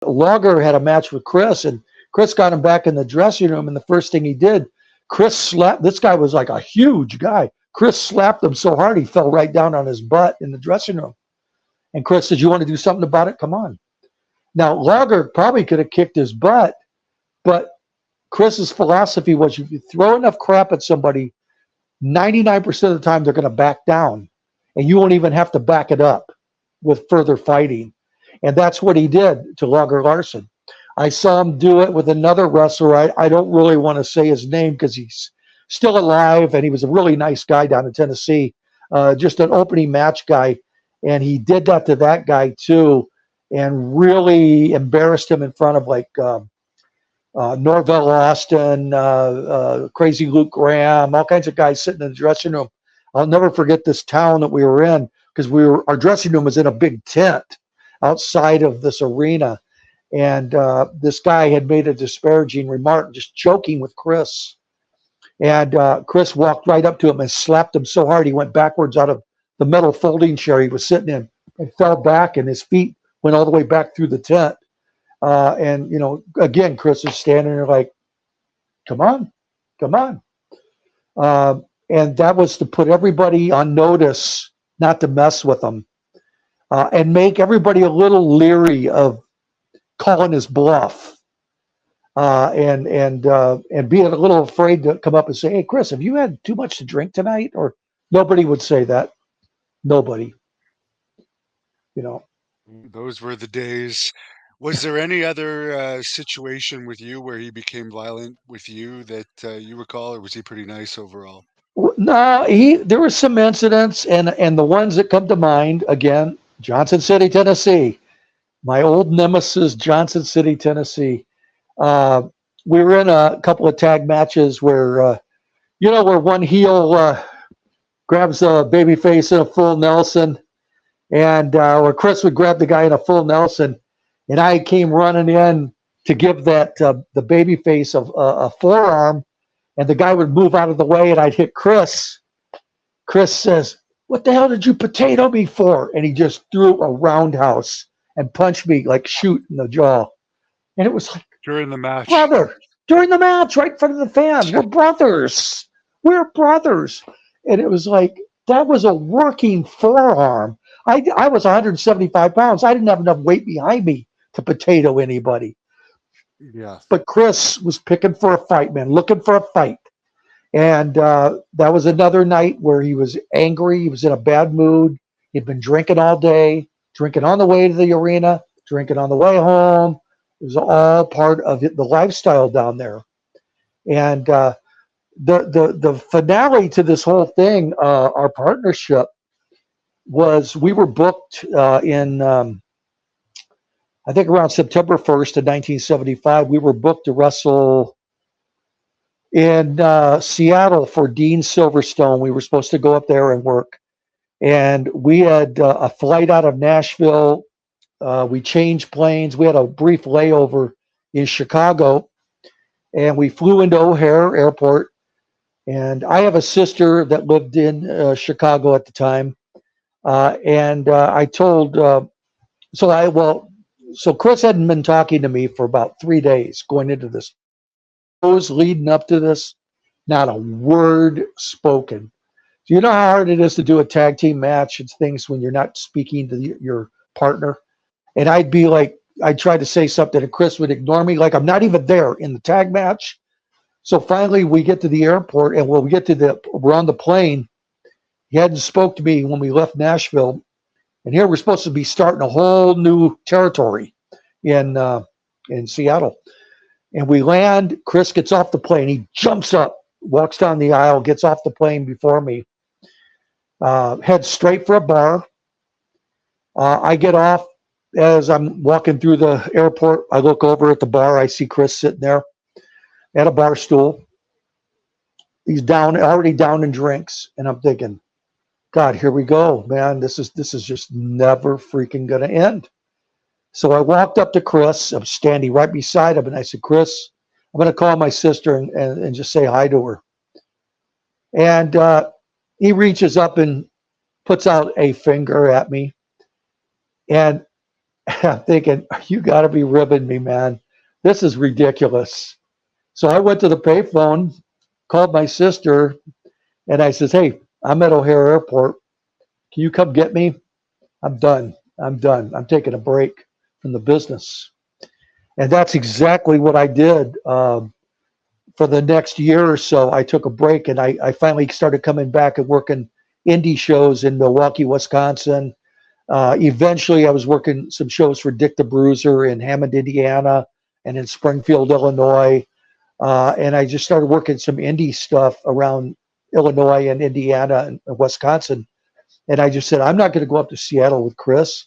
Logger had a match with Chris, and Chris got him back in the dressing room. And the first thing he did, Chris slapped. This guy was like a huge guy. Chris slapped him so hard he fell right down on his butt in the dressing room. And Chris said, "You want to do something about it? Come on." Now Logger probably could have kicked his butt, but Chris's philosophy was if you throw enough crap at somebody, 99% of the time they're going to back down, and you won't even have to back it up with further fighting. And that's what he did to Logger Larson. I saw him do it with another wrestler. I don't really want to say his name because he's still alive, and he was a really nice guy down in Tennessee, just an opening match guy. And he did that to that guy too, and really embarrassed him in front of like Norvell Austin, Crazy Luke Graham, all kinds of guys sitting in the dressing room. I'll never forget this town that we were in because our dressing room was in a big tent outside of this arena. And this guy had made a disparaging remark, just joking with Chris. And Chris walked right up to him and slapped him so hard he went backwards out of the metal folding chair he was sitting in and fell back, and his feet went all the way back through the tent. And, again, Chris is standing there like, come on, come on. And that was to put everybody on notice not to mess with him and make everybody a little leery of calling his bluff and being a little afraid to come up and say, "Hey, Chris, have you had too much to drink tonight?" Or nobody would say that. Nobody, you know. Those were the days. Was there any other situation with you where he became violent with you that you recall, or was he pretty nice overall? No, there were some incidents, and the ones that come to mind again, Johnson City, Tennessee, my old nemesis, Johnson City, Tennessee. We were in a couple of tag matches where, where one heel grabs a baby face in a full Nelson, and or Chris would grab the guy in a full Nelson, and I came running in to give that the baby face a forearm, and the guy would move out of the way, and I'd hit Chris. Chris says, "What the hell did you potato me for?" And he just threw a roundhouse and punched me like shoot in the jaw. And it was like, During the match. brother, during the match, right in front of the fans. We're brothers. We're brothers. And it was like, that was a working forearm. I was 175 pounds. I didn't have enough weight behind me to potato anybody. Yeah. But Chris was picking for a fight, man, looking for a fight. And that was another night where he was angry. He was in a bad mood. He'd been drinking all day, drinking on the way to the arena, drinking on the way home. It was all part of the lifestyle down there. And the finale to this whole thing, our partnership, was we were booked in, I think around September 1st of 1975, we were booked to wrestle in Seattle for Dean Silverstone. We were supposed to go up there and work. And we had a flight out of Nashville. We changed planes. We had a brief layover in Chicago, and we flew into O'Hare Airport. And I have a sister that lived in Chicago at the time. And I told, so Chris hadn't been talking to me for about 3 days going into this. Those leading up to this, not a word spoken. Do you know how hard it is to do a tag team match? It's things when you're not speaking to your partner. And I'd be like, I'd try to say something and Chris would ignore me like I'm not even there in the tag match. So finally we get to the airport, and when we're on the plane, he hadn't spoke to me when we left Nashville. And here we're supposed to be starting a whole new territory in Seattle. And we land, Chris gets off the plane. He jumps up, walks down the aisle, gets off the plane before me, heads straight for a bar. I get off. As I'm walking through the airport, I look over at the bar. I see Chris sitting there at a bar stool. He's already down in drinks. And I'm thinking, God, here we go, man. This is just never freaking going to end. So I walked up to Chris. I'm standing right beside him, and I said, "Chris, I'm going to call my sister and just say hi to her." And he reaches up and puts out a finger at me. And I'm thinking, you got to be ribbing me, man. This is ridiculous. So I went to the payphone, called my sister, and I says, hey, I'm at O'Hare Airport. Can you come get me? I'm done. I'm done. I'm taking a break from the business. And that's exactly what I did. For the next year or so, I took a break and I finally started coming back and working indie shows in Milwaukee, Wisconsin. Eventually, I was working some shows for Dick the Bruiser in Hammond, Indiana, and in Springfield, Illinois. And I just started working some indie stuff around Illinois and Indiana and Wisconsin. And I just said, I'm not going to go up to Seattle with Chris.